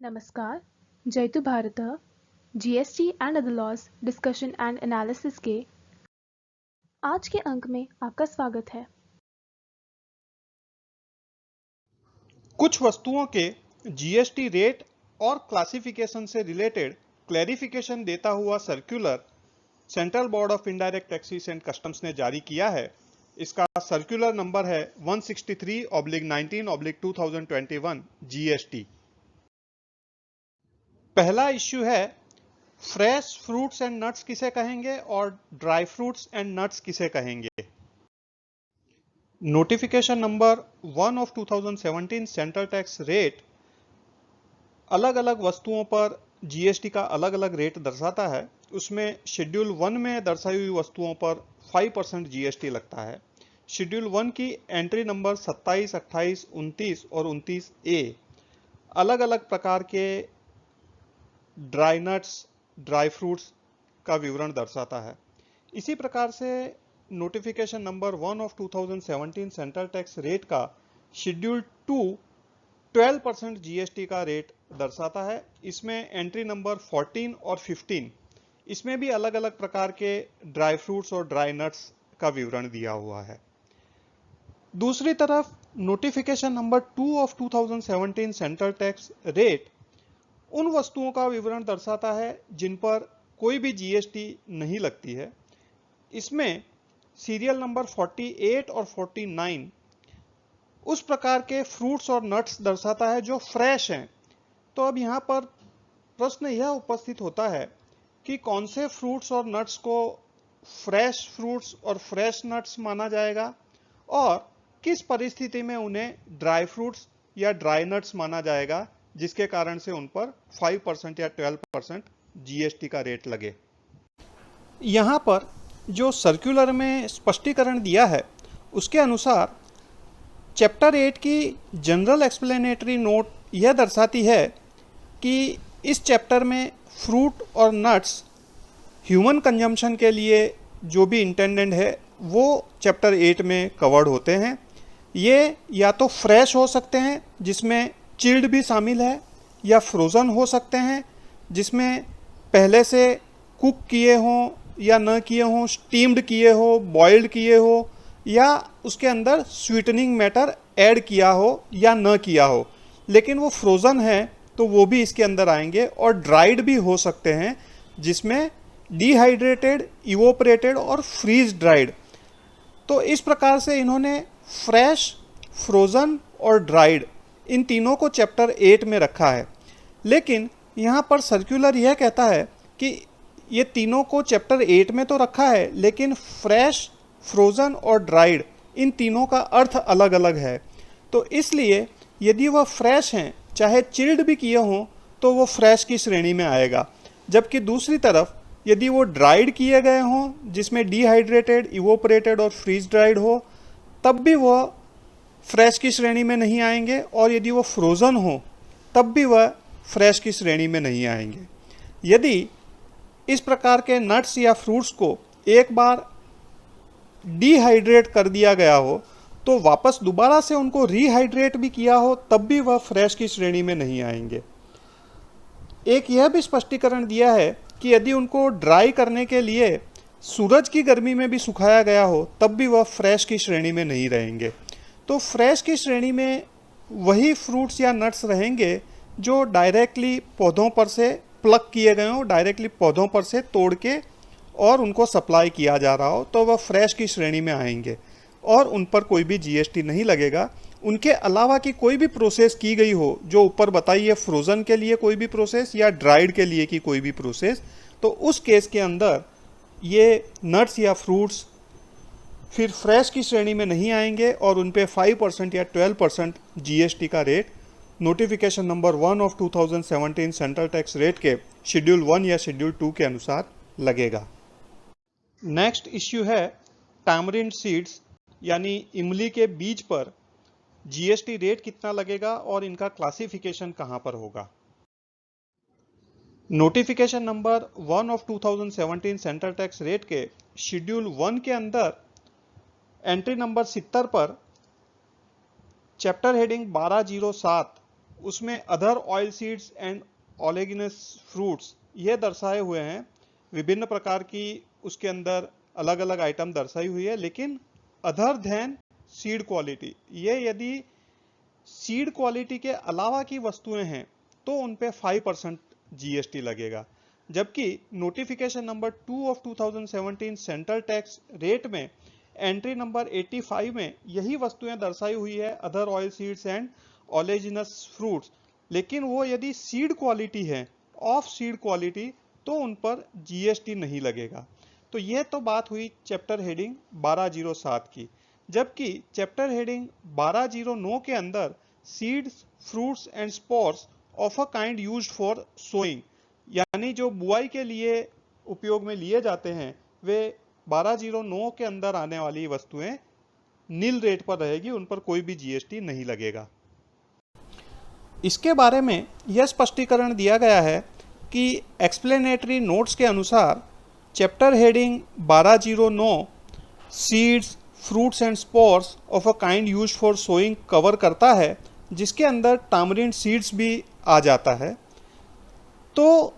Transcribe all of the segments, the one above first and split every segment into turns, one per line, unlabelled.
नमस्कार, जयतु भारतः GST and other laws discussion and analysis के आज के अंक में आपका स्वागत है।
कुछ वस्तुओं के जीएसटी रेट और क्लासिफिकेशन से रिलेटेड क्लैरिफिकेशन देता हुआ circular central board of indirect taxes and customs ने जारी किया है। इसका सर्कुलर नंबर है 163/19/2021 जीएसटी। पहला इश्यू है फ्रेश फ्रूट्स एंड नट्स किसे कहेंगे और ड्राई फ्रूट्स एंड नट्स किसे कहेंगे। Notification number 1 of 2017 central tax rate अलग अलग वस्तुओं पर जीएसटी का अलग अलग रेट दर्शाता है। उसमें शेड्यूल 1 में दर्शाई हुई वस्तुओं पर 5% जीएसटी लगता है। शेड्यूल 1 की एंट्री नंबर 27, 28, 29 और 29A अलग अलग प्रकार के ड्राई नट्स, ड्राई फ्रूट्स का विवरण दर्शाता है। इसी प्रकार से notification number 1 of 2017 central tax rate का शेड्यूल 2 12% जीएसटी का रेट दर्शाता है। इसमें एंट्री नंबर 14 और 15 इसमें भी अलग अलग प्रकार के ड्राई फ्रूट्स और ड्राई नट्स का विवरण दिया हुआ है। दूसरी तरफ notification number 2 of 2017 central tax rate उन वस्तुओं का विवरण दर्शाता है जिन पर कोई भी जीएसटी नहीं लगती है। इसमें सीरियल नंबर 48 और 49 उस प्रकार के फ्रूट्स और नट्स दर्शाता है जो फ्रेश हैं। तो अब यहाँ पर प्रश्न यह उपस्थित होता है कि कौन से फ्रूट्स और नट्स को फ्रेश फ्रूट्स और फ्रेश नट्स माना जाएगा और किस परिस्थिति में उन्हें ड्राई फ्रूट्स या ड्राई नट्स माना जाएगा, जिसके कारण से उन पर 5% या 12% जीएसटी का रेट लगे। यहाँ पर जो सर्कुलर में स्पष्टीकरण दिया है उसके अनुसार चैप्टर 8 की जनरल एक्सप्लेनेटरी नोट यह दर्शाती है कि इस चैप्टर में फ्रूट और नट्स ह्यूमन कंजम्पशन के लिए जो भी इंटेंडेड है वो चैप्टर 8 में कवर्ड होते हैं। ये या तो फ्रेश हो सकते हैं जिसमें चिल्ड भी शामिल है, या फ्रोज़न हो सकते हैं जिसमें पहले से कुक किए हों या न किए हों, स्टीम्ड किए हो, बॉइल्ड किए हो, या उसके अंदर स्वीटनिंग मैटर ऐड किया हो या न किया हो, लेकिन वो फ्रोज़न है तो वो भी इसके अंदर आएंगे। और ड्राइड भी हो सकते हैं जिसमें डिहाइड्रेटेड, इवोपरेटेड और फ्रीज ड्राइड। तो इस प्रकार से इन्होंने फ्रेश, फ्रोज़न और ड्राइड इन तीनों को चैप्टर 8 में रखा है। लेकिन यहाँ पर सर्कुलर यह कहता है कि ये तीनों को चैप्टर 8 में तो रखा है, लेकिन फ्रेश, फ्रोज़न और ड्राइड इन तीनों का अर्थ अलग अलग है। तो इसलिए यदि वह फ्रेश हैं, चाहे चिल्ड भी किए हों, तो वो फ्रेश की श्रेणी में आएगा। जबकि दूसरी तरफ यदि वो ड्राइड किए गए हों जिसमें डिहाइड्रेटेड, इवोपरेटेड और फ्रीज ड्राइड हो, तब भी वह फ्रेश की श्रेणी में नहीं आएंगे। और यदि वो फ्रोज़न हो तब भी वह फ्रेश की श्रेणी में नहीं आएंगे। यदि इस प्रकार के नट्स या फ्रूट्स को एक बार डिहाइड्रेट कर दिया गया हो तो वापस दोबारा से उनको रिहाइड्रेट भी किया हो तब भी वह फ्रेश की श्रेणी में नहीं आएंगे। एक यह भी स्पष्टीकरण दिया है कि यदि उनको ड्राई करने के लिए सूरज की गर्मी में भी सुखाया गया हो तब भी वह फ्रेश की श्रेणी में नहीं रहेंगे। तो फ्रेश की श्रेणी में वही फ्रूट्स या नट्स रहेंगे जो डायरेक्टली पौधों पर से प्लक किए गए हों, डायरेक्टली पौधों पर से तोड़ के और उनको सप्लाई किया जा रहा हो, तो वह फ्रेश की श्रेणी में आएंगे और उन पर कोई भी जीएसटी नहीं लगेगा। उनके अलावा की कोई भी प्रोसेस की गई हो, जो ऊपर बताई है, फ्रोज़न के लिए कोई भी प्रोसेस या ड्राइड के लिए की कोई भी प्रोसेस, तो उस केस के अंदर ये नट्स या फ्रूट्स फिर फ्रेश की श्रेणी में नहीं आएंगे और उन पे 5% या 12% जीएसटी का rate notification number 1 of 2017 central tax rate के शेड्यूल 1 या शेड्यूल 2 के अनुसार लगेगा। नेक्स्ट इश्यू है टैमरिंड सीड्स यानी इमली के बीज पर जीएसटी रेट कितना लगेगा और इनका क्लासिफिकेशन कहां पर होगा। Notification number 1 of 2017 central tax rate के शेड्यूल 1 के अंदर एंट्री नंबर 70 पर चैप्टर हेडिंग 1207 उसमें other oil seeds and oleaginous fruits ये दर्शाए हुए हैं। विभिन्न प्रकार की उसके अंदर अलग अलग आइटम दर्शाई हुई है, लेकिन अदर देन सीड क्वालिटी, ये यदि सीड क्वालिटी के अलावा की वस्तुएं हैं तो उन पे 5% जीएसटी लगेगा। जबकि notification number 2 of 2017 central tax rate में एंट्री नंबर 85 में यही वस्तुएं दर्शाई हुई है, other oil seeds and oleaginous fruits, लेकिन वो यदि सीड क्वालिटी है, ऑफ सीड क्वालिटी, तो उन पर जीएसटी नहीं लगेगा। तो यह तो बात हुई चैप्टर हेडिंग 1207 की। जबकि चैप्टर हेडिंग 1209 के अंदर seeds, fruits and spores of a kind used for sowing, यानी जो बुआई के लिए उपयोग में लिए जाते हैं, वे 1209 के अंदर आने वाली वस्तुएं नील रेट पर रहेगी, उन पर कोई भी जीएसटी नहीं लगेगा। इसके बारे में यह स्पष्टीकरण दिया गया है कि एक्सप्लेनेटरी नोट्स के अनुसार chapter heading 1209 seeds, fruits and spores of a kind used for sowing cover करता है, जिसके अंदर टामरिंड सीड्स भी आ जाता है। तो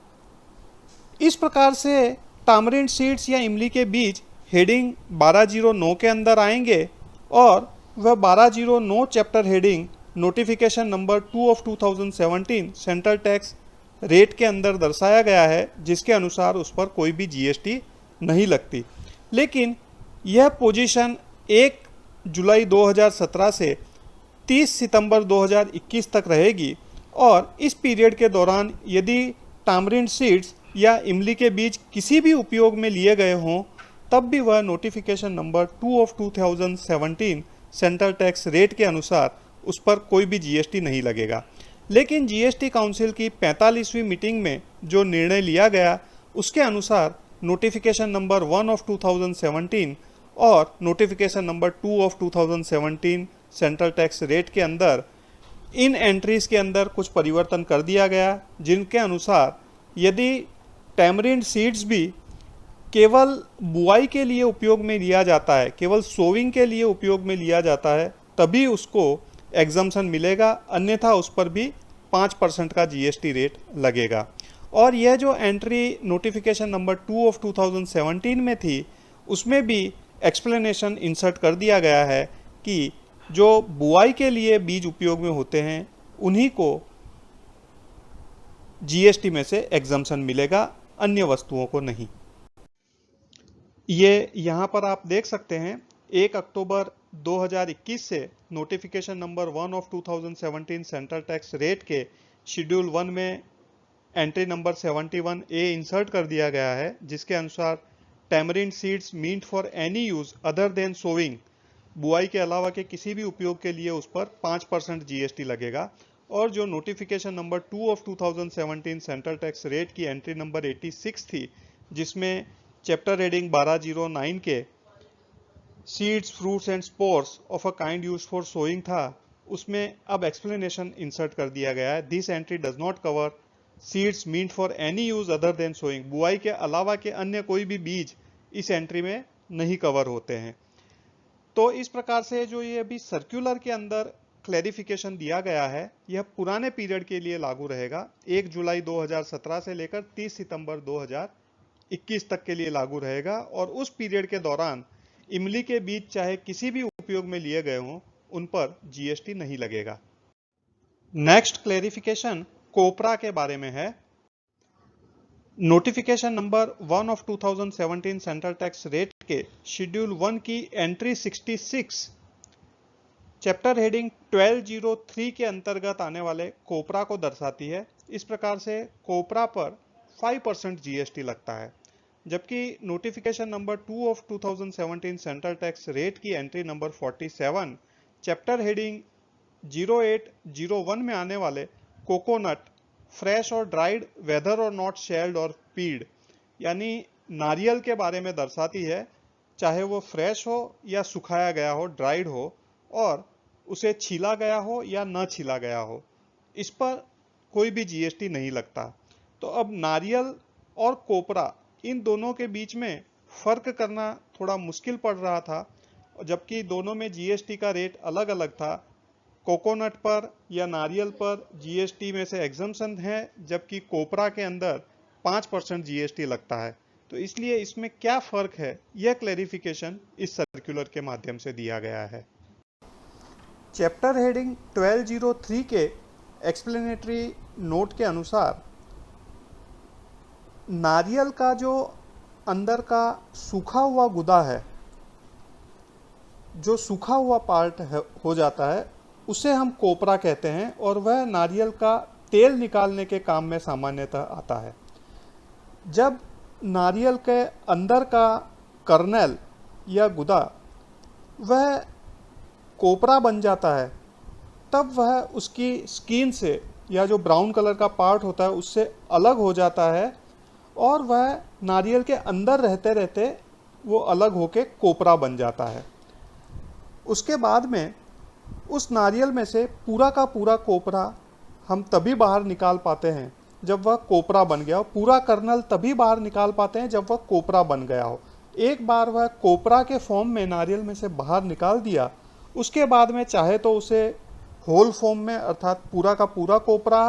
इस प्रकार से टामरिंड सीड्स या इमली के बीज हेडिंग 1209 के अंदर आएंगे और वह 1209 chapter heading notification number 2 of 2017 central tax rate के अंदर दर्शाया गया है, जिसके अनुसार उस पर कोई भी जीएसटी नहीं लगती। लेकिन यह पोजीशन 1 जुलाई 2017 से 30 सितंबर 2021 तक रहेगी और इस पीरियड के दौरान यदि टामरिंड सीड्स या इमली के बीज किसी भी उपयोग में लिए गए हों, तब भी वह notification number 2 of 2017 central tax rate के अनुसार उस पर कोई भी जीएसटी नहीं लगेगा। लेकिन जीएसटी काउंसिल की 45वीं मीटिंग में जो निर्णय लिया गया, उसके अनुसार नोटिफिकेशन नंबर 1 ऑफ 2017 और notification number 2 of 2017 central tax rate के अंदर इन एंट्रीज के अंदर कुछ परिवर्तन कर दिया गया, जिनके अनुसार यदि टैमरिंड सीड्स भी केवल बुआई के लिए उपयोग में लिया जाता है, केवल सोविंग के लिए उपयोग में लिया जाता है, तभी उसको एग्जम्पशन मिलेगा, अन्यथा उस पर भी 5% का जीएसटी रेट लगेगा। और यह जो एंट्री नोटिफिकेशन नंबर 2 ऑफ 2017 में थी, उसमें भी एक्सप्लेनेशन इंसर्ट कर दिया गया है कि जो बुआई के लिए बीज उपयोग में होते हैं, उन्हीं को जीएसटी में से एग्जम्पशन मिलेगा, अन्य वस्तुओं को नहीं। ये यहाँ पर आप देख सकते हैं 1 अक्टूबर 2021 से notification number 1 of 2017 central tax rate के शेड्यूल 1 में एंट्री नंबर 71A इंसर्ट कर दिया गया है, जिसके अनुसार tamarind seeds meant for any use other than sowing, बुआई के अलावा के किसी भी उपयोग के लिए उस पर 5% जीएसटी लगेगा। और जो notification number 2 of 2017 central tax rate की एंट्री नंबर 86 थी, जिसमें चैप्टर हेडिंग 1209 के seeds, fruits and spores of a kind used for sowing था, उसमें अब एक्सप्लेनेशन इंसर्ट कर दिया गया है। This entry does not cover seeds meant for any use other than sowing, बुआई के अलावा के अन्य कोई भी बीज इस एंट्री में नहीं कवर होते हैं। तो इस प्रकार से जो ये अभी सर्कुलर के अंदर क्लैरिफिकेशन दिया गया है, यह पुराने पीरियड के लिए लागू रहेगा। 1 जुलाई 2017 से लेकर 30 सितंबर 2021 तक के लिए लागू रहेगा और उस पीरियड के दौरान इमली के बीज चाहे किसी भी उपयोग में लिए गए हों, उन पर जीएसटी नहीं लगेगा। नेक्स्ट क्लैरिफिकेशन कोपरा के बारे में है। Notification number 1 of 2017 central tax rate के शेड्यूल 1 की एंट्री 66 चैप्टर हेडिंग 1203 के अंतर्गत आने वाले कोपरा को दर्शाती है। इस प्रकार से कोपरा पर 5% जीएसटी लगता है, जबकि notification number 2 of 2017 central tax rate की एंट्री नंबर 47 चैप्टर हेडिंग 0801 में आने वाले कोकोनट, फ्रेश और ड्राइड वेदर और नॉट शेल्ड और पीड, यानी नारियल के बारे में दर्शाती है, चाहे वो फ्रेश हो या सुखाया गया हो, ड्राइड हो, और उसे छीला गया हो या न छीला गया हो, इस पर कोई भी जीएसटी नहीं लगता। तो अब नारियल और कोपरा, इन दोनों के बीच में फर्क करना थोड़ा मुश्किल पड़ रहा था, जबकि दोनों में जीएसटी का रेट अलग अलग था। कोकोनट पर या नारियल पर जीएसटी में से एग्जम्पशन है, जबकि कोपरा के अंदर 5% जीएसटी लगता है। तो इसलिए इसमें क्या फर्क है, यह क्लैरिफिकेशन इस सर्कुलर के माध्यम से दिया गया है। चैप्टर हेडिंग 1203 के एक्सप्लेनेटरी नोट के अनुसार नारियल का जो अंदर का सूखा हुआ गुदा है, जो सूखा हुआ पार्ट हो जाता है, उसे हम कोपरा कहते हैं और वह नारियल का तेल निकालने के काम में सामान्यतः आता है। जब नारियल के अंदर का कर्नेल या गुदा वह कोपरा बन जाता है, तब वह उसकी स्किन से या जो ब्राउन कलर का पार्ट होता है उससे अलग हो जाता है और वह नारियल के अंदर रहते रहते वो अलग होके कोपरा बन जाता है। उसके बाद में उस नारियल में से पूरा का पूरा कोपरा हम तभी बाहर निकाल पाते हैं जब वह कोपरा बन गया हो। पूरा कर्नल तभी बाहर निकाल पाते हैं जब वह कोपरा बन गया हो। एक बार वह कोपरा के फॉर्म में नारियल में से बाहर निकाल दिया, उसके बाद में चाहे तो उसे होल फॉर्म में अर्थात पूरा का पूरा कोपरा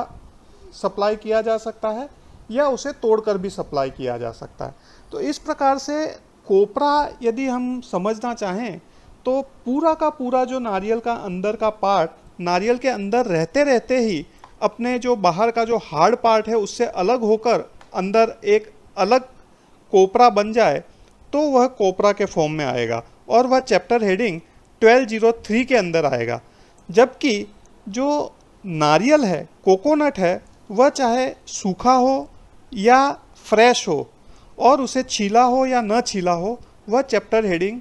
सप्लाई किया जा सकता है या उसे तोड़कर भी सप्लाई किया जा सकता है। तो इस प्रकार से कोपरा यदि हम समझना चाहें तो पूरा का पूरा जो नारियल का अंदर का पार्ट नारियल के अंदर रहते रहते ही अपने जो बाहर का जो हार्ड पार्ट है उससे अलग होकर अंदर एक अलग कोपरा बन जाए तो वह कोपरा के फॉर्म में आएगा और वह चैप्टर हेडिंग 1203 के अंदर आएगा। जबकि जो नारियल है, कोकोनट है, वह चाहे सूखा हो या फ्रेश हो और उसे छीला हो या न छीला हो, वह चैप्टर हेडिंग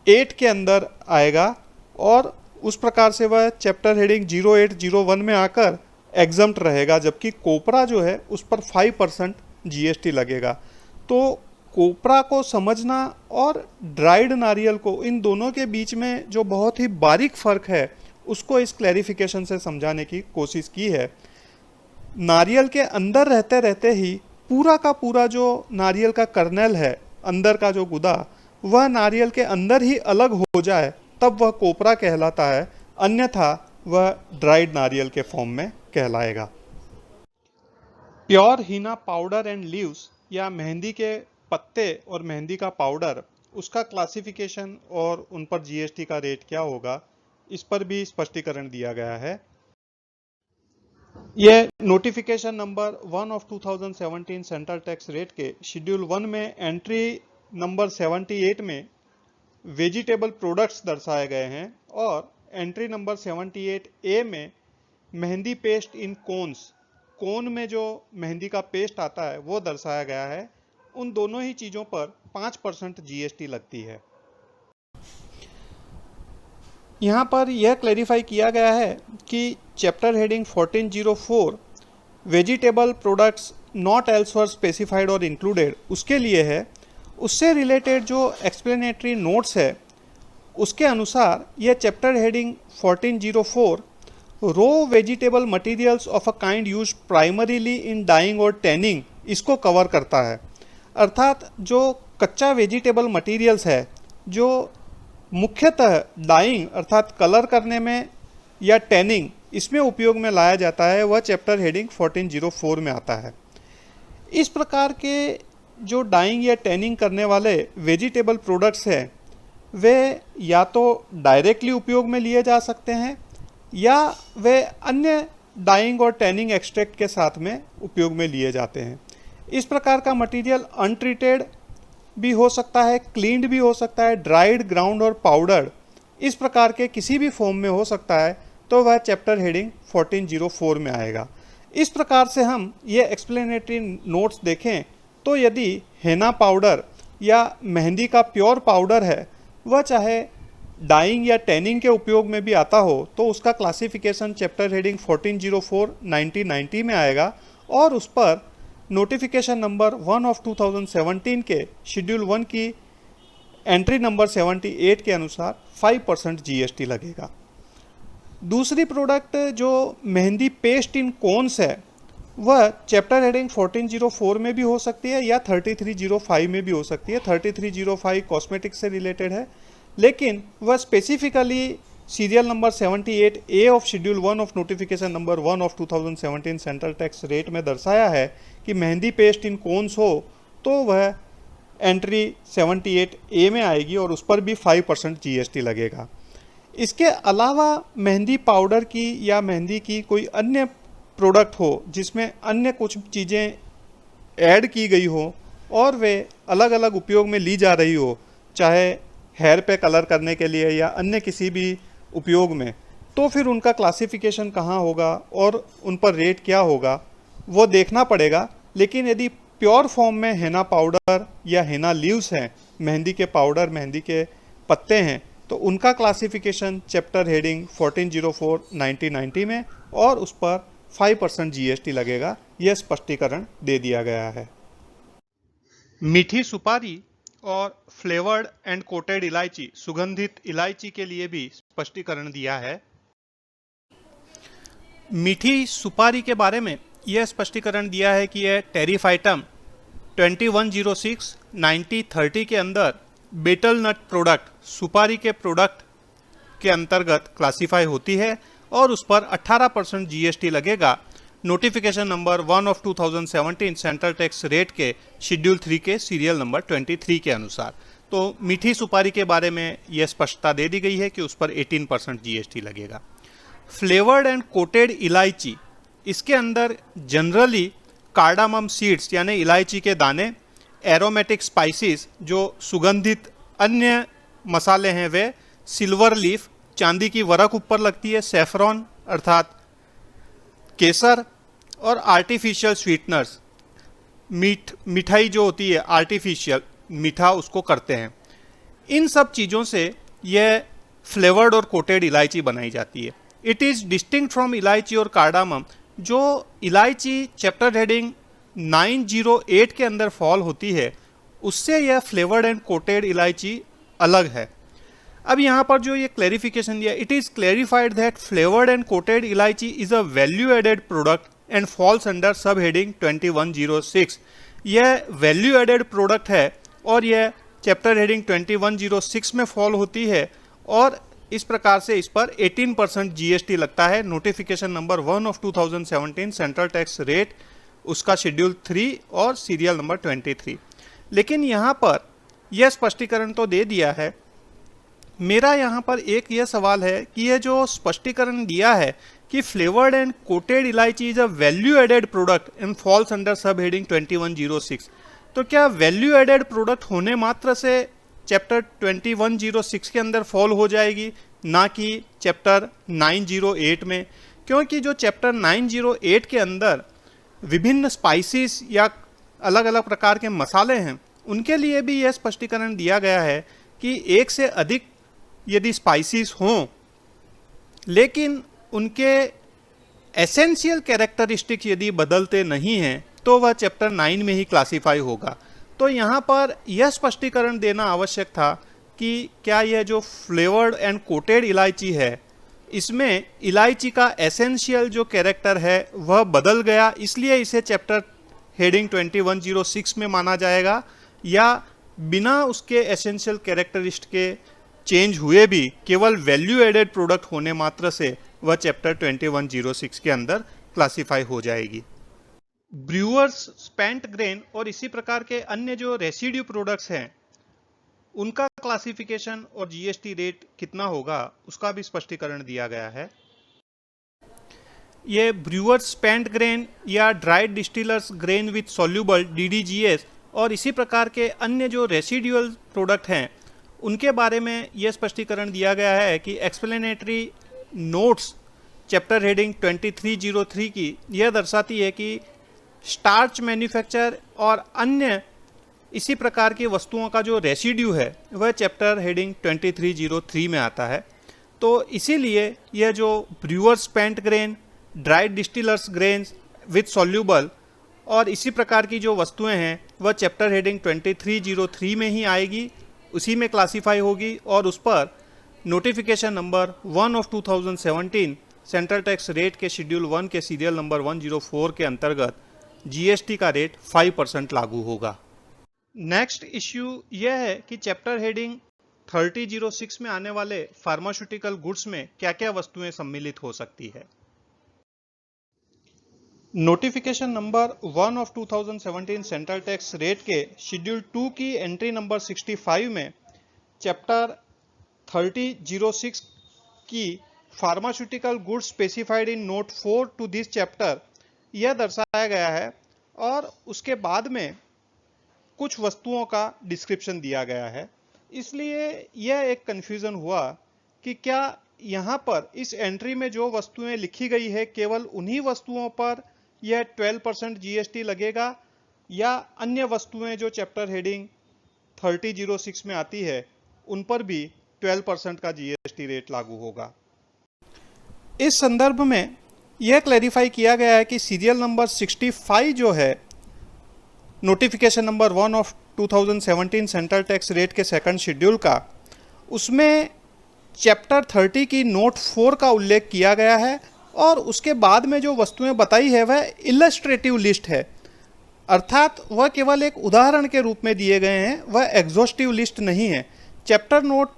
8 के अंदर आएगा और उस प्रकार से वह चैप्टर हेडिंग 0801 में आकर एग्जम्प्ट रहेगा। जबकि कोपरा जो है उस पर 5% जीएसटी लगेगा। तो कोपरा को समझना और ड्राइड नारियल को, इन दोनों के बीच में जो बहुत ही बारीक फर्क है उसको इस क्लैरिफिकेशन से समझाने की कोशिश की है। नारियल के अंदर रहते रहते ही पूरा का पूरा जो नारियल का कर्नेल है, अंदर का जो गुदा, वह नारियल के अंदर ही अलग हो जाए तब वह कोपरा कहलाता है, अन्यथा वह ड्राइड नारियल के फॉर्म में कहलाएगा। Pure henna powder and leaves या मेहंदी के पत्ते और मेहंदी का पाउडर, उसका क्लासिफिकेशन और उन पर जीएसटी का रेट क्या होगा, इस पर भी स्पष्टीकरण दिया गया है। यह notification number 1 of 2017 central tax rate के शेड्यूल 1 में एंट्री नंबर 78 में वेजिटेबल प्रोडक्ट्स दर्शाए गए हैं और एंट्री नंबर 78A में मेहंदी पेस्ट इन कोन्स, कोन में जो मेहंदी का पेस्ट आता है वो दर्शाया गया है। उन दोनों ही चीज़ों पर 5% जीएसटी लगती है। यहाँ पर यह क्लैरिफाई किया गया है कि chapter heading 1404 vegetable products not elsewhere specified और इंक्लूडेड, उसके लिए है। उससे रिलेटेड जो एक्सप्लेनेटरी नोट्स है उसके अनुसार यह chapter heading 1404 raw vegetable materials of a kind use primarily in dyeing और टैनिंग, इसको कवर करता है। अर्थात जो कच्चा वेजिटेबल मटेरियल्स है जो मुख्यतः डाइंग अर्थात कलर करने में या टैनिंग, इसमें उपयोग में लाया जाता है, वह चैप्टर हेडिंग 1404 में आता है। इस प्रकार के जो डाइंग या टैनिंग करने वाले वेजिटेबल प्रोडक्ट्स हैं वे या तो डायरेक्टली उपयोग में लिए जा सकते हैं या वे अन्य डाइंग और टैनिंग एक्सट्रैक्ट के साथ में उपयोग में लिए जाते हैं। इस प्रकार का मटेरियल अनट्रीटेड भी हो सकता है, क्लीन्ड भी हो सकता है, ड्राइड, ग्राउंड और पाउडर्ड, इस प्रकार के किसी भी फॉर्म में हो सकता है, तो वह चैप्टर हेडिंग 1404 में आएगा। इस प्रकार से हम ये एक्सप्लेनेटरी नोट्स देखें तो यदि हेना पाउडर या मेहंदी का प्योर पाउडर है, वह चाहे डाइंग या टैनिंग के उपयोग में भी आता हो, तो उसका क्लासिफिकेशन चैप्टर हेडिंग 1404 1990 में आएगा और उस पर नोटिफिकेशन नंबर 1 ऑफ 2017 के शेड्यूल 1 की एंट्री नंबर 78 के अनुसार 5% जीएसटी लगेगा। दूसरी प्रोडक्ट जो मेहंदी पेस्ट इन कोन्स है, वह चैप्टर हेडिंग 1404 में भी हो सकती है या 3305 में भी हो सकती है। 3305 कॉस्मेटिक्स से रिलेटेड है, लेकिन वह specifically serial number 78A of schedule 1 of notification number 1 of 2017 central tax rate में दर्शाया है कि मेहंदी पेस्ट इन कोन्स हो तो वह एंट्री 78A में आएगी और उस पर भी 5% GST लगेगा। इसके अलावा मेहंदी पाउडर की या मेहंदी की कोई अन्य प्रोडक्ट हो जिसमें अन्य कुछ चीज़ें ऐड की गई हो और वे अलग अलग उपयोग में ली जा रही हो, चाहे हेयर पे कलर करने के लिए या अन्य किसी भी उपयोग में, तो फिर उनका क्लासिफिकेशन कहाँ होगा और उन पर रेट क्या होगा वो देखना पड़ेगा। लेकिन यदि प्योर फॉर्म में हेना पाउडर या हेना लीव्स हैं, मेहंदी के पाउडर, मेहंदी के पत्ते हैं, तो उनका क्लासिफिकेशन चैप्टर हेडिंग 1404 1990 में और उस पर 5% GST लगेगा। यह स्पष्टीकरण दे दिया गया है। मीठी सुपारी और फ्लेवर्ड एंड कोटेड इलायची, सुगंधित इलायची के लिए भी स्पष्टीकरण दिया है। मीठी सुपारी के बारे में यह स्पष्टीकरण दिया है कि यह टैरिफ आइटम 2106 9030 के अंदर बेटल नट प्रोडक्ट, सुपारी के प्रोडक्ट के अंतर्गत क्लासिफाई होती है और उस पर 18% GST लगेगा notification number 1 of 2017 central tax rate के शेड्यूल 3 के सीरियल नंबर 23 के अनुसार। तो मीठी सुपारी के बारे में यह स्पष्टता दे दी गई है कि उस पर 18% GST लगेगा। फ्लेवर्ड एंड कोटेड इलायची, इसके अंदर जनरली कार्डामम सीड्स यानी इलायची के दाने, एरोमेटिक स्पाइसेस जो सुगंधित अन्य मसाले हैं वे, सिल्वर लीफ चांदी की वरक ऊपर लगती है, सेफ्रॉन अर्थात केसर, और आर्टिफिशियल स्वीटनर्स, मिठाई जो होती है आर्टिफिशियल मीठा उसको करते हैं। इन सब चीज़ों से यह फ्लेवर्ड और कोटेड इलायची बनाई जाती है। इट इज़ डिस्टिंक्ट फ्रॉम इलायची और कार्डामम, जो इलायची चैप्टर हेडिंग 908 के अंदर फॉल होती है, उससे यह फ्लेवर्ड एंड कोटेड इलायची अलग है। अब यहाँ पर जो ये क्लैरिफिकेशन दिया, it is clarified that flavoured and coated elaichi is a value added product and falls under sub heading 2106। यह वैल्यू एडेड प्रोडक्ट है और यह चैप्टर हेडिंग 2106 में फॉल होती है और इस प्रकार से इस पर 18% GST लगता है notification number 1 of 2017 central tax rate, उसका शेड्यूल 3 और सीरियल नंबर 23। लेकिन यहाँ पर यह स्पष्टीकरण तो दे दिया है। मेरा यहाँ पर एक यह सवाल है कि यह जो स्पष्टीकरण दिया है कि flavoured and coated elaichi is a value added product and falls under sub heading 2106, तो क्या वैल्यू एडेड प्रोडक्ट होने मात्र से चैप्टर 2106 के अंदर फॉल हो जाएगी, ना कि चैप्टर 908 में? क्योंकि जो चैप्टर 908 के अंदर विभिन्न स्पाइसेस या अलग अलग प्रकार के मसाले हैं, उनके लिए भी यह स्पष्टीकरण दिया गया है कि एक से अधिक यदि स्पाइसेस हों लेकिन उनके एसेंशियल कैरेक्टरिस्टिक्स यदि बदलते नहीं हैं तो वह चैप्टर 9 में ही क्लासीफाई होगा। तो यहाँ पर यह स्पष्टीकरण देना आवश्यक था कि क्या यह जो फ्लेवर्ड एंड कोटेड इलायची है, इसमें इलायची का एसेंशियल जो कैरेक्टर है वह बदल गया, इसलिए इसे चैप्टर हेडिंग 2106 में माना जाएगा, या बिना उसके एसेंशियल कैरेक्टरिस्ट के चेंज हुए भी केवल वैल्यू एडेड प्रोडक्ट होने मात्र से वह चैप्टर 2106 के अंदर क्लासीफाई हो जाएगी। ब्रूअर्स स्पेंट ग्रेन और इसी प्रकार के अन्य जो रेसिड्यू प्रोडक्ट्स हैं उनका क्लासिफिकेशन और GST रेट कितना होगा उसका भी स्पष्टीकरण दिया गया है। ये ब्रूअर्स स्पेंट ग्रेन या dried distillers grain with soluble DDGS और इसी प्रकार के अन्य जो रेसिडुअल प्रोडक्ट हैं उनके बारे में यह स्पष्टीकरण दिया गया है कि एक्सप्लेनेटरी नोट्स चैप्टर हेडिंग 2303 की यह दर्शाती है कि स्टार्च मैन्युफैक्चर और अन्य इसी प्रकार की वस्तुओं का जो रेसिड्यू है वह चैप्टर हेडिंग 2303 में आता है। तो इसीलिए यह जो brewers spent grain, dried distillers grains with soluble और इसी प्रकार की जो वस्तुएं हैं वह चैप्टर हेडिंग 2303 में ही आएगी, उसी में क्लासीफाई होगी और उस पर notification number 1 of 2017 central tax rate के शेड्यूल 1 के सीरियल नंबर 104 के अंतर्गत GST का रेट 5% लागू होगा। नेक्स्ट इश्यू यह है कि चैप्टर हेडिंग 3006 में आने वाले फार्मास्यूटिकल गुड्स में क्या क्या वस्तुएं सम्मिलित हो सकती है। Notification number 1 of 2017 central tax rate के शेड्यूल 2 की एंट्री नंबर 65 में चैप्टर 3006 की pharmaceutical goods specified in note 4 to this chapter यह दर्शाया गया है और उसके बाद में कुछ वस्तुओं का डिस्क्रिप्शन दिया गया है। इसलिए यह एक कंफ्यूजन हुआ कि क्या यहाँ पर इस एंट्री में जो वस्तुएं लिखी गई है केवल उन्हीं वस्तुओं पर यह 12% जीएसटी लगेगा या अन्य वस्तुएं जो चैप्टर हेडिंग 3006 में आती है उन पर भी 12% का जीएसटी रेट लागू होगा। इस संदर्भ में यह क्लैरिफाई किया गया है कि सीरियल नंबर 65 जो है notification number 1 of 2017 central tax rate के सेकंड शेड्यूल का, उसमें चैप्टर 30 की नोट 4 का उल्लेख किया गया है और उसके बाद में जो वस्तुएं बताई है वह इलस्ट्रेटिव लिस्ट है, अर्थात वह केवल एक उदाहरण के रूप में दिए गए हैं, वह एग्जॉस्टिव लिस्ट नहीं है। चैप्टर नोट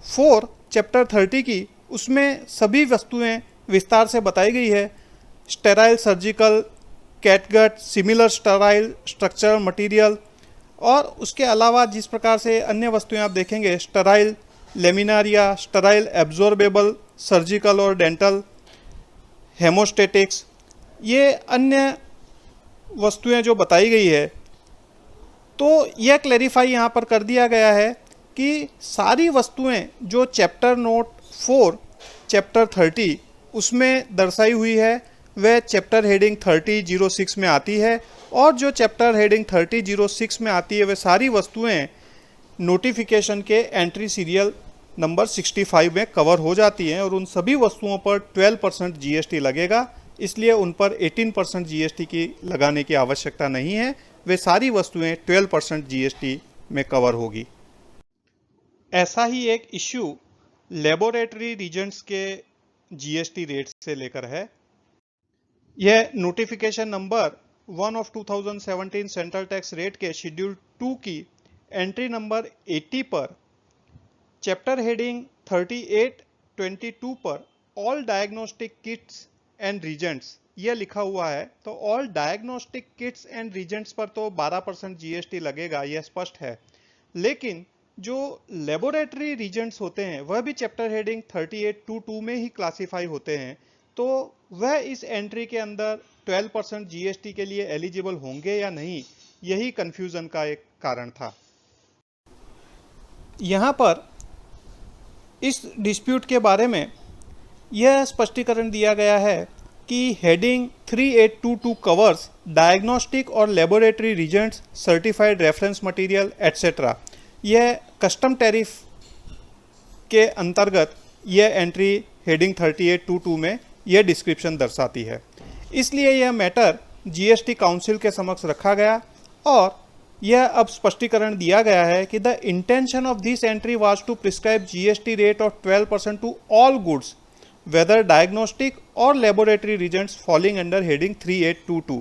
4 चैप्टर 30 की, उसमें सभी वस्तुएं विस्तार से बताई गई है। Sterile surgical catgut, similar sterile structural material और उसके अलावा जिस प्रकार से अन्य वस्तुएं आप देखेंगे, sterile Laminaria, sterile absorbable surgical और डेंटल, हेमोस्टेटिक्स, ये अन्य वस्तुएं जो बताई गई है, तो यह क्लैरिफाई यहाँ पर कर दिया गया है कि सारी वस्तुएं जो चैप्टर नोट 4 चैप्टर 30 उसमें दर्शाई हुई है वह चैप्टर हेडिंग 3006 में आती है और जो चैप्टर हेडिंग 3006 में आती है वह सारी वस्तुएं नोटिफिकेशन के एंट्री सीरियल नंबर 65 में कवर हो जाती हैं और उन सभी वस्तुओं पर 12% जीएसटी लगेगा। इसलिए उन पर 18% जीएसटी की लगाने की आवश्यकता नहीं है, वे सारी वस्तुएं 12% जीएसटी में कवर होगी। ऐसा ही एक इश्यू लेबोरेटरी रीजेंट्स के जीएसटी रेट से लेकर है। यह notification number 1 of 2017 central tax rate के शेड्यूल 2 की एंट्री नंबर 80 पर चैप्टर हेडिंग 3822 पर all diagnostic Kitts and Regents यह लिखा हुआ है, तो all diagnostic Kitts and Regents पर तो 12% जीएसटी लगेगा, यह स्पष्ट है। लेकिन जो लेबोरेटरी रीजेंट्स होते हैं वह भी चैप्टर हेडिंग 3822 में ही क्लासिफाई होते हैं, तो वह इस एंट्री के अंदर 12% जीएसटी के लिए एलिजिबल होंगे या नहीं, यही कंफ्यूजन का एक कारण था। यहाँ पर इस डिस्प्यूट के बारे में यह स्पष्टीकरण दिया गया है कि हेडिंग 3822 कवर्स डायग्नोस्टिक और laboratory Regents, certified reference material etcetera. यह कस्टम टैरिफ के अंतर्गत यह एंट्री हेडिंग 3822 में यह डिस्क्रिप्शन दर्शाती है। इसलिए यह मैटर जीएसटी काउंसिल के समक्ष रखा गया और यह अब स्पष्टीकरण दिया गया है कि the intention of this entry was to prescribe GST rate of 12% to all goods whether diagnostic और laboratory reagents falling under heading 3822।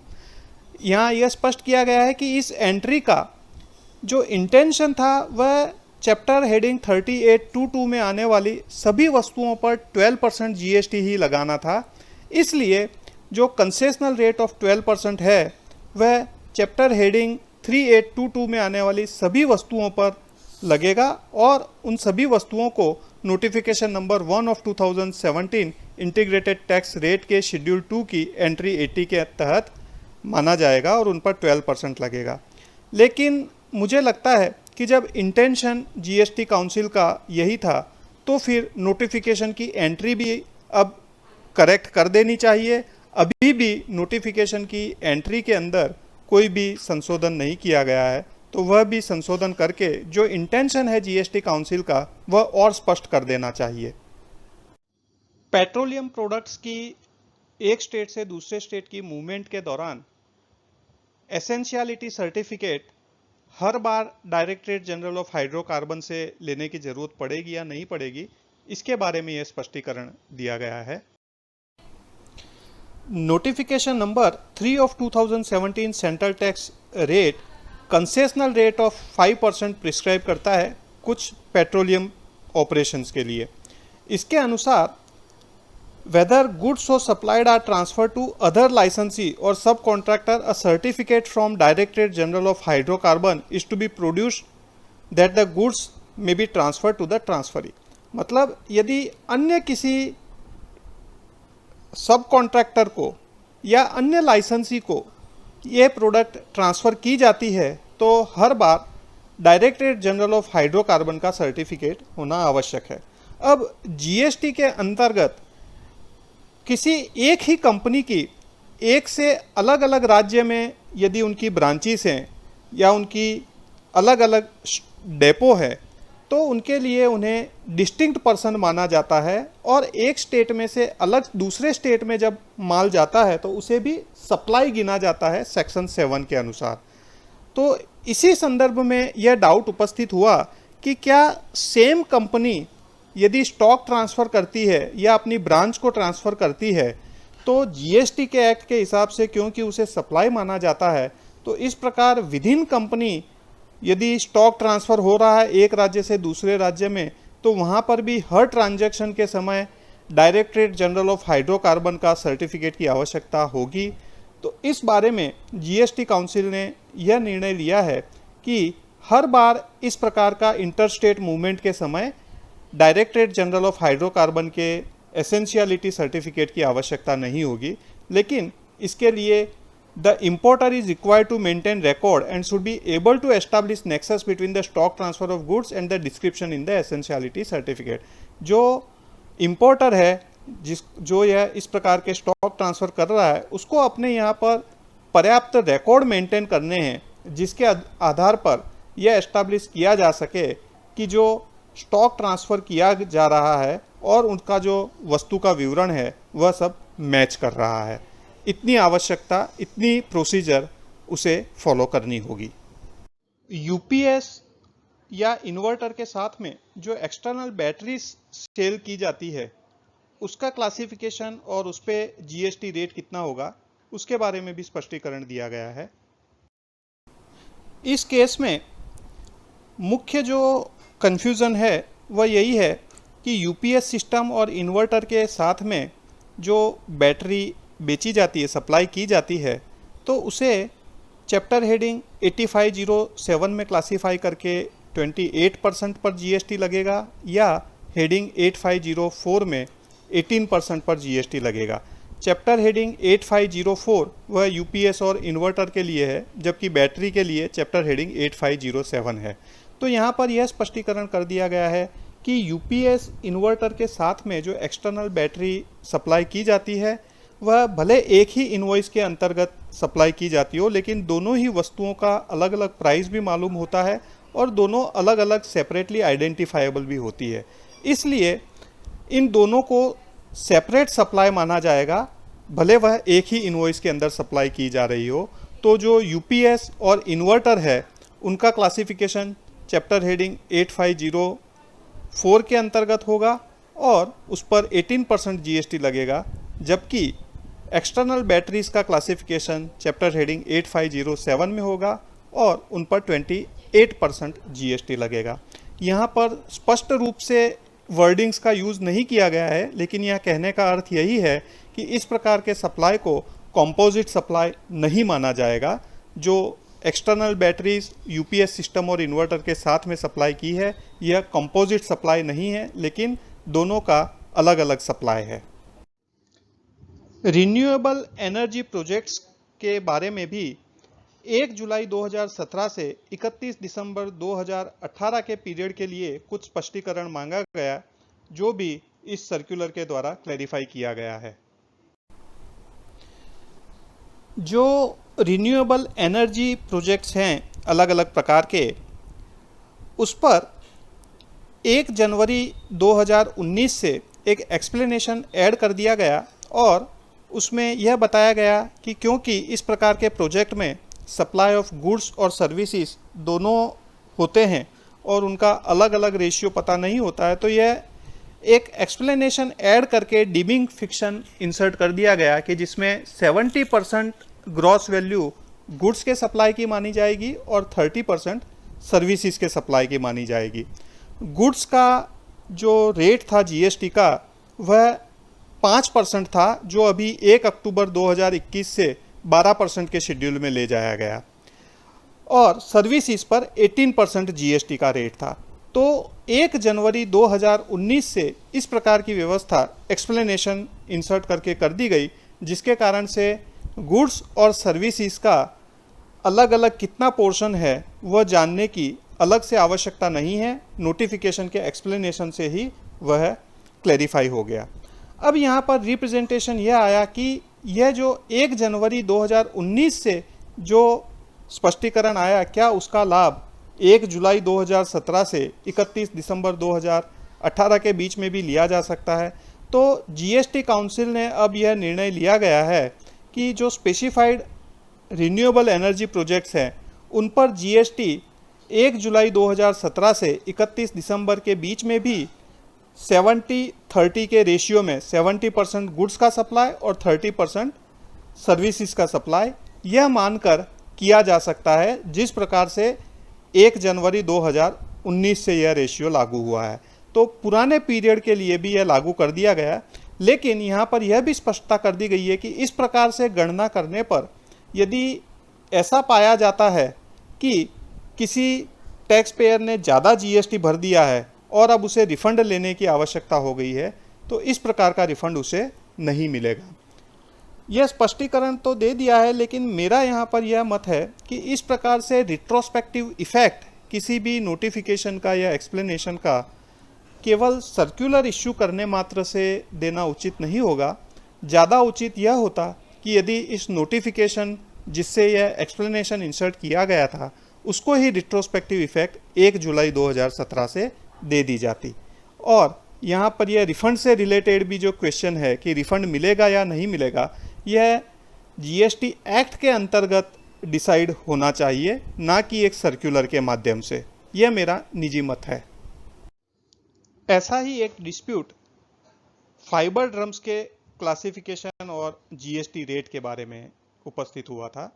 यहाँ यह स्पष्ट किया गया है कि इस एंट्री का जो इंटेंशन था वह चैप्टर हेडिंग 3822 में आने वाली सभी वस्तुओं पर 12% जीएसटी ही लगाना था। इसलिए जो कंसेशनल रेट ऑफ 12% है वह चैप्टर हेडिंग 3822 में आने वाली सभी वस्तुओं पर लगेगा और उन सभी वस्तुओं को notification number 1 of 2017 integrated tax rate के शेड्यूल 2 की एंट्री 80 के तहत माना जाएगा और उन पर 12% लगेगा। लेकिन मुझे लगता है कि जब इंटेंशन जीएसटी काउंसिल का यही था तो फिर नोटिफिकेशन की एंट्री भी अब करेक्ट कर देनी चाहिए। अभी भी नोटिफिकेशन की एंट्री के अंदर कोई भी संशोधन नहीं किया गया है, तो वह भी संशोधन करके जो इंटेंशन है जीएसटी काउंसिल का वह और स्पष्ट कर देना चाहिए। पेट्रोलियम प्रोडक्ट्स की एक स्टेट से दूसरे स्टेट की मूवमेंट के दौरान essentiality certificate her bar directorate general of hydrocarbon से लेने की जरूरत पड़ेगी या नहीं पड़ेगी, इसके बारे में यह स्पष्टीकरण दिया गया है। Notification number 3 of 2017 central tax rate concessional rate of 5% prescribe करता है कुछ पेट्रोलियम ऑपरेशंस के लिए। इसके अनुसार whether goods so supplied are transferred to other licensee or subcontractor, a certificate from Directorate General of Hydrocarbon is to be produced that the goods may be transferred to the transferee। मतलब यदि अन्य किसी सब contractor को या अन्य लाइसेंसी को ये प्रोडक्ट ट्रांसफ़र की जाती है तो हर बार डायरेक्टरेट जनरल ऑफ हाइड्रोकार्बन का सर्टिफिकेट होना आवश्यक है। अब जीएसटी के अंतर्गत किसी एक ही कंपनी की एक से अलग अलग राज्य में यदि उनकी ब्रांचेस हैं या उनकी अलग अलग डेपो है तो उनके लिए उन्हें डिस्टिंक्ट पर्सन माना जाता है, और एक स्टेट में से अलग दूसरे स्टेट में जब माल जाता है तो उसे भी सप्लाई गिना जाता है सेक्शन 7 के अनुसार। तो इसी संदर्भ में यह डाउट उपस्थित हुआ कि क्या सेम कंपनी यदि स्टॉक ट्रांसफ़र करती है या अपनी ब्रांच को ट्रांसफ़र करती है तो जीएसटी के एक्ट के हिसाब से क्योंकि उसे सप्लाई माना जाता है, तो इस प्रकार विदिन कंपनी यदि स्टॉक ट्रांसफ़र हो रहा है एक राज्य से दूसरे राज्य में तो वहाँ पर भी हर ट्रांजैक्शन के समय डायरेक्टरेट जनरल ऑफ हाइड्रोकार्बन का सर्टिफिकेट की आवश्यकता होगी। तो इस बारे में जीएसटी काउंसिल ने यह निर्णय लिया है कि हर बार इस प्रकार का इंटरस्टेट मूवमेंट के समय डायरेक्टरेट जनरल ऑफ हाइड्रोकार्बन के एसेंशियलिटी सर्टिफिकेट की आवश्यकता नहीं होगी, लेकिन इसके लिए the importer is required to maintain record and should be able to establish nexus between the stock transfer of goods and the description in the essentiality certificate. जो importer है जो यह इस प्रकार के स्टॉक ट्रांसफ़र कर रहा है उसको अपने यहाँ पर पर्याप्त रिकॉर्ड मेंटेन करने हैं जिसके आधार पर यह एस्टैब्लिश किया जा सके कि जो स्टॉक ट्रांसफ़र किया जा रहा है और उनका जो वस्तु का विवरण है वह सब मैच कर रहा है। इतनी आवश्यकता, इतनी प्रोसीजर उसे फॉलो करनी होगी। यूपीएस या इन्वर्टर के साथ में जो एक्सटर्नल बैटरी सेल की जाती है उसका क्लासिफिकेशन और उस पर जीएसटी रेट कितना होगा उसके बारे में भी स्पष्टीकरण दिया गया है। इस केस में मुख्य जो कन्फ्यूज़न है वह यही है कि यूपीएस सिस्टम और इन्वर्टर के साथ में जो बैटरी बेची जाती है, सप्लाई की जाती है, तो उसे चैप्टर हेडिंग 8507 में क्लासीफाई करके 28% पर जीएसटी लगेगा या हेडिंग 8504 में 18% पर जीएसटी लगेगा। चैप्टर हेडिंग 8504 वह यूपीएस और इन्वर्टर के लिए है, जबकि बैटरी के लिए चैप्टर हेडिंग 8507 है। तो यहाँ पर यह स्पष्टीकरण कर दिया गया है कि यूपीएस इन्वर्टर के साथ में जो एक्सटर्नल बैटरी सप्लाई की जाती है वह भले एक ही इनवॉइस के अंतर्गत सप्लाई की जाती हो, लेकिन दोनों ही वस्तुओं का अलग अलग प्राइस भी मालूम होता है और दोनों अलग अलग सेपरेटली आइडेंटिफाइबल भी होती है। इसलिए इन दोनों को सेपरेट सप्लाई माना जाएगा, भले वह एक ही इनवॉइस के अंदर सप्लाई की जा रही हो। तो जो यूपीएस और इन्वर्टर है उनका क्लासिफिकेशन चैप्टर हेडिंग 8504 के अंतर्गत होगा और उस पर 18% जीएसटी लगेगा, जबकि एक्सटर्नल बैटरीज का क्लासिफिकेशन चैप्टर हेडिंग 8507 में होगा और उन पर 28% जीएसटी लगेगा। यहाँ पर स्पष्ट रूप से वर्डिंग्स का यूज़ नहीं किया गया है, लेकिन यह कहने का अर्थ यही है कि इस प्रकार के सप्लाई को कंपोजिट सप्लाई नहीं माना जाएगा। जो एक्सटर्नल बैटरीज यूपीएस सिस्टम और इन्वर्टर के साथ में सप्लाई की है यह कंपोजिट सप्लाई नहीं है, लेकिन दोनों का अलग अलग सप्लाई है। रिन्यूएबल एनर्जी प्रोजेक्ट्स के बारे में भी 1 जुलाई 2017 से 31 दिसंबर 2018 के पीरियड के लिए कुछ स्पष्टीकरण मांगा गया, जो भी इस सर्कुलर के द्वारा क्लैरिफाई किया गया है। जो रिन्यूएबल एनर्जी प्रोजेक्ट्स हैं अलग अलग प्रकार के, उस पर 1 जनवरी 2019 से एक एक्सप्लेनेशन ऐड कर दिया गया और उसमें यह बताया गया कि क्योंकि इस प्रकार के प्रोजेक्ट में सप्लाई ऑफ गुड्स और सर्विसेज दोनों होते हैं और उनका अलग अलग रेशियो पता नहीं होता है, तो यह एक एक्सप्लेनेशन ऐड करके डीमिंग फिक्शन इंसर्ट कर दिया गया कि जिसमें 70% ग्रॉस वैल्यू गुड्स के सप्लाई की मानी जाएगी और 30% सर्विसेज के सप्लाई की मानी जाएगी। गुड्स का जो रेट था जीएसटी का वह 5% था, जो अभी 1 अक्टूबर 2021 से 12% के शेड्यूल में ले जाया गया, और सर्विसेज पर 18% जीएसटी का रेट था। तो 1 जनवरी 2019 से इस प्रकार की व्यवस्था एक्सप्लेनेशन इंसर्ट करके कर दी गई, जिसके कारण से गुड्स और सर्विसेज का अलग अलग कितना पोर्शन है वह जानने की अलग से आवश्यकता नहीं है, नोटिफिकेशन के एक्सप्लेनेशन से ही वह क्लैरिफाई हो गया। अब यहाँ पर रिप्रेजेंटेशन यह आया कि यह जो 1 जनवरी 2019 से जो स्पष्टीकरण आया, क्या उसका लाभ 1 जुलाई 2017 से 31 दिसंबर 2018 के बीच में भी लिया जा सकता है। तो जीएसटी काउंसिल ने अब यह निर्णय लिया गया है कि जो स्पेसिफाइड रिन्यूएबल एनर्जी प्रोजेक्ट्स हैं उन पर जीएसटी 1 जुलाई 2017 से 31 दिसंबर के बीच में भी 70-30 के रेशियो में 70% गुड्स का सप्लाई और 30% सर्विसेज का सप्लाई यह मानकर किया जा सकता है, जिस प्रकार से 1 जनवरी 2019 से यह रेशियो लागू हुआ है। तो पुराने पीरियड के लिए भी यह लागू कर दिया गया, लेकिन यहाँ पर यह भी स्पष्टता कर दी गई है कि इस प्रकार से गणना करने पर यदि ऐसा पाया जाता है कि किसी टैक्स पेयर ने ज़्यादा जीएसटी भर दिया है और अब उसे रिफंड लेने की आवश्यकता हो गई है, तो इस प्रकार का रिफंड उसे नहीं मिलेगा। यह स्पष्टीकरण तो दे दिया है, लेकिन मेरा यहाँ पर यह मत है कि इस प्रकार से रिट्रोस्पेक्टिव इफेक्ट किसी भी नोटिफिकेशन का या एक्सप्लेनेशन का केवल सर्कुलर इश्यू करने मात्र से देना उचित नहीं होगा। ज़्यादा उचित यह होता कि यदि इस नोटिफिकेशन जिससे यह एक्सप्लेनेशन इंसर्ट किया गया था उसको ही रिट्रोस्पेक्टिव इफेक्ट 1 जुलाई 2017 से दे दी जाती, और यहाँ पर यह रिफंड से रिलेटेड भी जो क्वेश्चन है कि रिफंड मिलेगा या नहीं मिलेगा, यह जीएसटी एक्ट के अंतर्गत डिसाइड होना चाहिए, ना कि एक सर्कुलर के माध्यम से। यह मेरा निजी मत है। ऐसा ही एक डिस्प्यूट फाइबर ड्रम्स के क्लासिफिकेशन और जीएसटी रेट के बारे में उपस्थित हुआ था।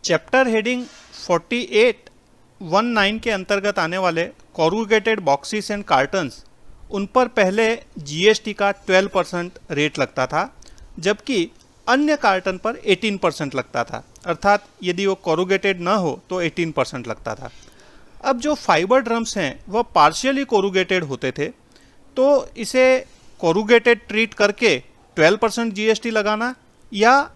चैप्टर हेडिंग 4819 के अंतर्गत आने वाले कॉरुगेटेड बॉक्सेस एंड कार्टन्स, उन पर पहले जीएसटी का 12% रेट लगता था, जबकि अन्य कार्टन पर 18% लगता था, अर्थात यदि वो कॉरुगेटेड ना हो तो 18% लगता था। अब जो फाइबर ड्रम्स हैं वह पार्शियली कोरुगेटेड होते थे, तो इसे कोरुगेटेड ट्रीट करके 12% जीएसटी लगाना या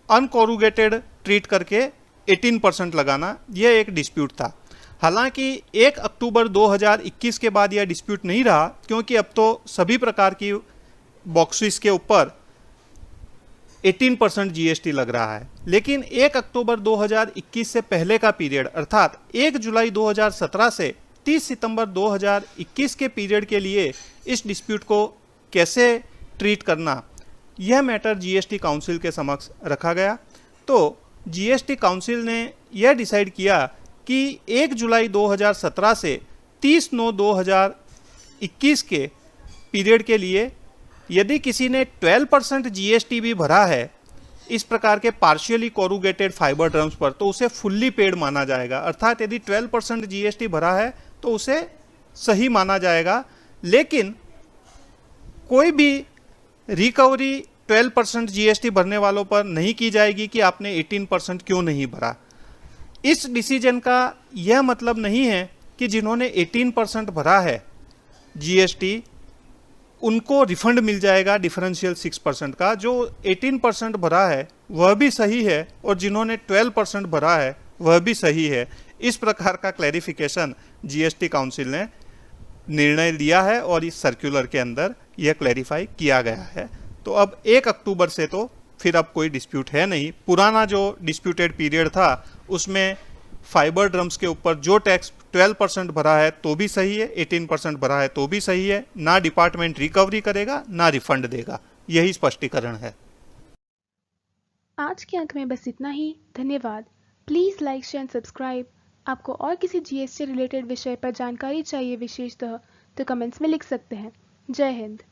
अनकोरुगेटेड ट्रीट करके 18% लगाना, यह एक डिस्प्यूट था। हालांकि 1 अक्टूबर 2021 के बाद यह डिस्प्यूट नहीं रहा, क्योंकि अब तो सभी प्रकार की बॉक्सेस के ऊपर 18% जीएसटी लग रहा है। लेकिन 1 अक्टूबर 2021 से पहले का पीरियड, अर्थात 1 जुलाई 2017 से 30 सितंबर 2021 के पीरियड के लिए इस डिस्प्यूट को कैसे ट्रीट करना, यह मैटर जीएसटी काउंसिल के समक्ष रखा गया। तो जीएसटी काउंसिल ने यह डिसाइड किया कि 1 जुलाई 2017 से 30/9/2021 के पीरियड के लिए यदि किसी ने 12% जीएसटी भी भरा है इस प्रकार के पार्शियली कोरुगेटेड फाइबर ड्रम्स पर, तो उसे फुल्ली पेड माना जाएगा। अर्थात यदि 12% जीएसटी भरा है तो उसे सही माना जाएगा, लेकिन कोई भी रिकवरी 12% जीएसटी भरने वालों पर नहीं की जाएगी कि आपने 18% क्यों नहीं भरा। इस डिसीजन का यह मतलब नहीं है कि जिन्होंने 18% भरा है जीएसटी उनको रिफंड मिल जाएगा डिफरेंशियल 6% का। जो 18% भरा है वह भी सही है और जिन्होंने 12% भरा है वह भी सही है। इस प्रकार का क्लैरिफिकेशन जीएसटी काउंसिल ने निर्णय लिया है और इस सर्कुलर के अंदर यह क्लैरिफाई किया गया है। तो अब 1 अक्टूबर से तो फिर अब कोई डिस्प्यूट है नहीं। पुराना जो डिस्प्यूटेड पीरियड था उसमें फाइबर ड्रम्स के ऊपर जो टैक्स 12% भरा है तो भी सही है, 18% भरा है तो भी सही है। ना डिपार्टमेंट रिकवरी करेगा ना रिफंड देगा, यही स्पष्टीकरण है।
आज के अंक में बस इतना ही। धन्यवाद। Please like, share and subscribe. आपको और किसी जीएसटी रिलेटेड विषय पर जानकारी चाहिए विशेषतः, तो कमेंट्स में लिख सकते हैं। जय हिंद।